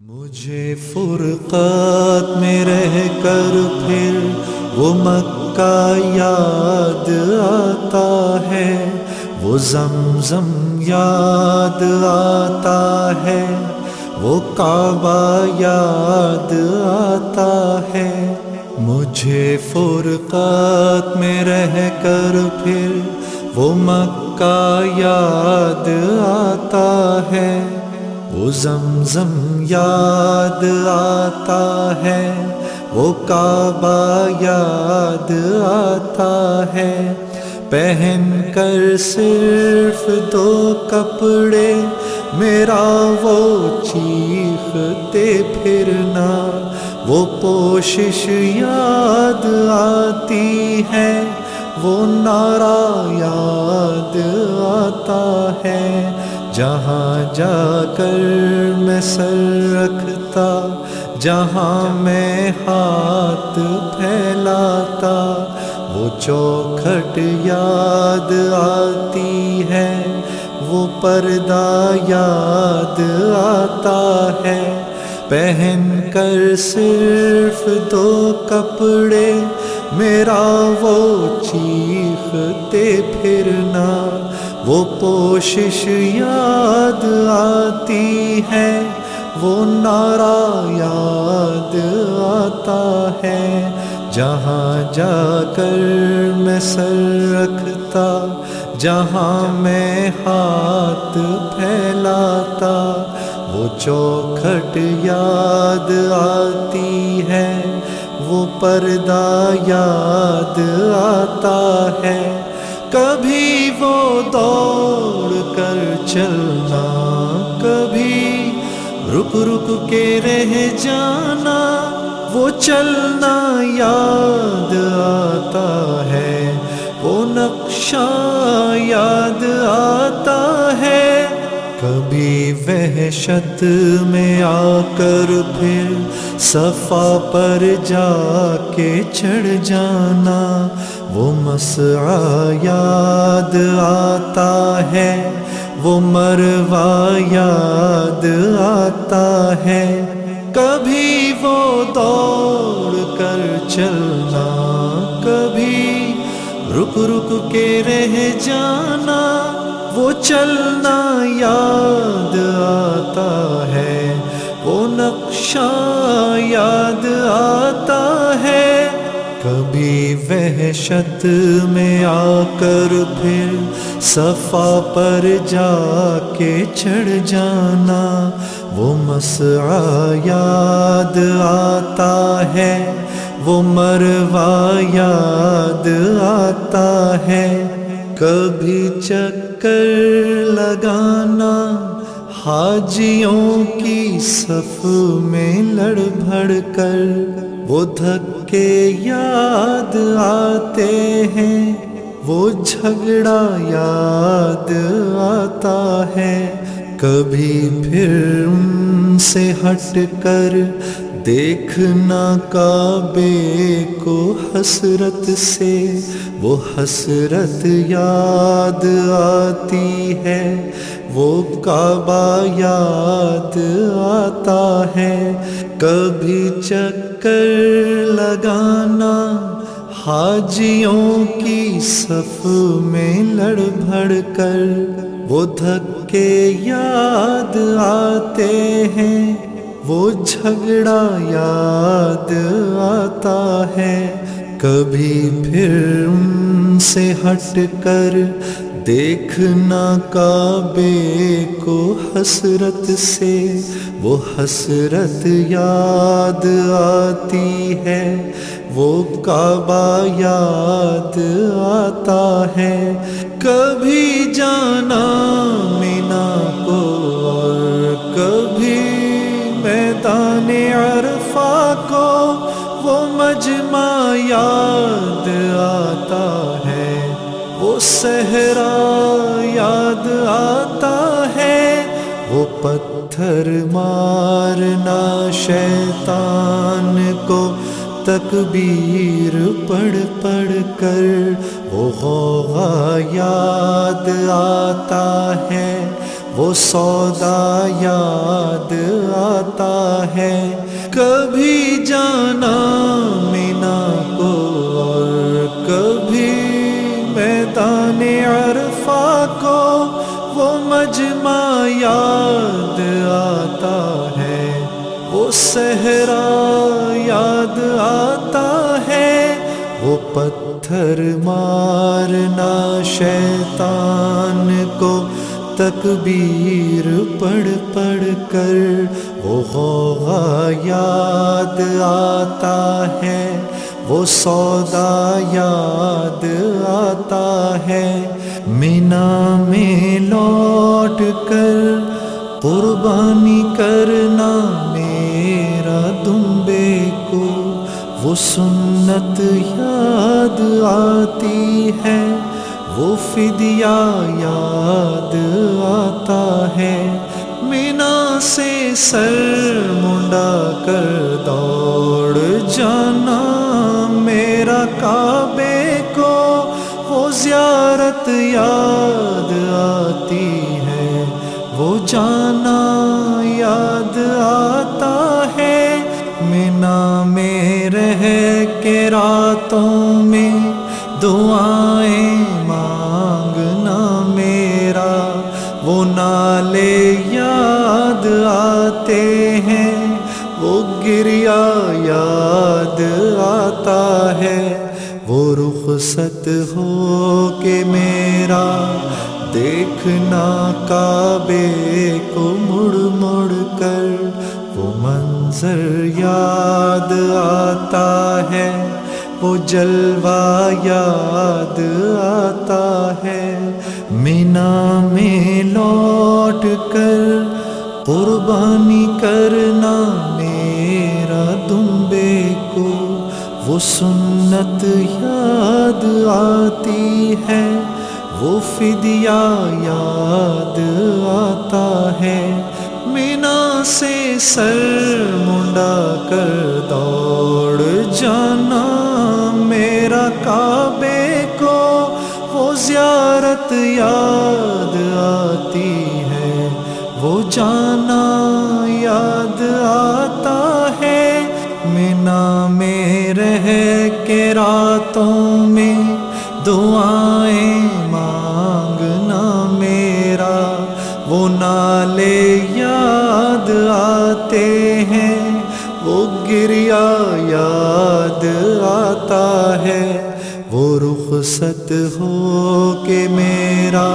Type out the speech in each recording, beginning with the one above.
مجھے فرقات میں رہ کر پھر وہ مکہ یاد آتا ہے، وہ زمزم یاد آتا ہے، وہ کعبہ یاد آتا ہے۔ مجھے فرقات میں رہ کر پھر وہ مکہ یاد آتا ہے، وہ زمزم یاد آتا ہے، وہ کعبہ یاد آتا ہے۔ پہن کر صرف دو کپڑے میرا وہ چیختے پھرنا، وہ پوشش یاد آتی ہے، وہ نعرہ یاد آتا ہے۔ جہاں جا کر میں سر رکھتا، جہاں میں ہاتھ پھیلاتا، وہ چوکھٹ یاد آتی ہے، وہ پردہ یاد آتا ہے۔ پہن کر صرف دو کپڑے میرا وہ چیختے پھرنا، وہ پوشش یاد آتی ہے، وہ نعرہ یاد آتا ہے۔ جہاں جا کر میں سر رکھتا، جہاں میں ہاتھ پھیلاتا، وہ چوکھٹ یاد آتی ہے، وہ پردہ یاد آتا ہے۔ کبھی وہ دوڑ کر چلنا، کبھی رک رک کے رہ جانا، وہ چلنا یاد آتا ہے، وہ نقشہ یاد آتا ہے۔ کبھی وحشت میں آ کر پھر صفا پر جا کے چڑھ جانا، وہ مسعی یاد آتا ہے، وہ مروہ یاد آتا ہے۔ کبھی وہ دوڑ کر چلنا، کبھی رک رک کے رہ جانا، وہ چلنا یاد آتا ہے، وہ نقشہ یاد آتا ہے۔ کبھی وحشت میں آ کر پھر صفا پر جا کے چڑھ جانا، وہ مسعی یاد آتا ہے، وہ مروہ یاد آتا ہے۔ کبھی چکر لگانا حاجیوں کی صف میں لڑ بھڑ کر، وہ دھکے یاد آتے ہیں، وہ جھگڑا یاد آتا ہے۔ کبھی پھر ان سے ہٹ کر دیکھنا کعبے کو حسرت سے، وہ حسرت یاد آتی ہے، وہ کعبہ یاد آتا ہے۔ کبھی چکر لگانا حاجیوں کی صف میں لڑ بھڑ کر، وہ دھکے یاد آتے ہیں، وہ جھگڑا یاد آتا ہے۔ کبھی پھر ان سے ہٹ کر دیکھنا کعبے کو حسرت سے، وہ حسرت یاد آتی ہے، وہ کعبہ یاد آتا ہے۔ کبھی جانا مینا کو اور کبھی میدان عرفہ کو، وہ مجمع یاد آتا ہے، وہ صحرا یاد آتا ہے، وہ پتھر مارنا شیطان کو تکبیر پڑھ پڑھ کر، وہ غوغا یاد آتا ہے، وہ سودا یاد آتا ہے، کبھی جانا مینا کو اور کبھی میدان عرفہ کو، وہ مجمع یاد آتا ہے، وہ صحرا یاد آتا ہے، وہ پتھر مارنا شیطان کو تکبیر پڑھ پڑھ کر، وہ غوغا یاد آتا ہے، وہ سودا یاد آتا ہے، مینا میں لوٹ کر قربانی کرنا میرا دمبے کو، وہ سنت یاد آتی ہے، وہ فدیہ یاد آتا ہے، مینا سے سر منڈا کر دوڑ جانا میرا کعبے کو، وہ زیارت یاد آتی ہے، وہ جانا یاد آتا ہے، مینا میں رہ کے راتوں میں دعائیں مانگنا میرا، وہ نالے یاد آتے ہیں، وہ گریا یاد آتا ہے، وہ رخصت ہو کے میرا دیکھنا کعبے کو مڑ مڑ کر، وہ منظر یاد آتا ہے، وہ جلوہ یاد آتا ہے، مینا میں لوٹ کر قربانی کرنا میرا دمبے کو، وہ سنت یاد آتی ہے، وہ فدیہ یاد آتا ہے، مینا سے سر منڈا کر دوڑ جانا میرا کعبے کو، وہ زیارت یاد آتی ہے، وہ جانا یاد آتا ہے، مینا میں رہ کے راتوں میں دعائیں مانگنا میرا، وہ نالے یاد آتے ہیں، وہ گریا یاد آتا ہے، وہ رخصت ہو کے میرا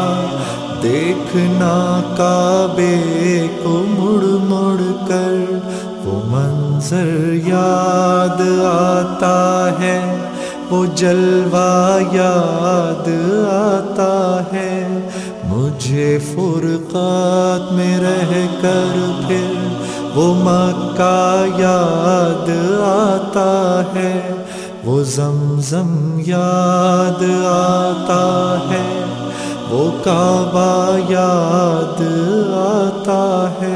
دیکھنا کعبے کو مڑ مڑ کر، وہ منظر یاد آتا ہے، وہ جلوہ یاد آتا ہے، مجھے فرقات میں رہ کر پھر وہ مکہ یاد آتا ہے، وہ زمزم یاد آتا ہے، وہ کعبہ یاد آتا ہے،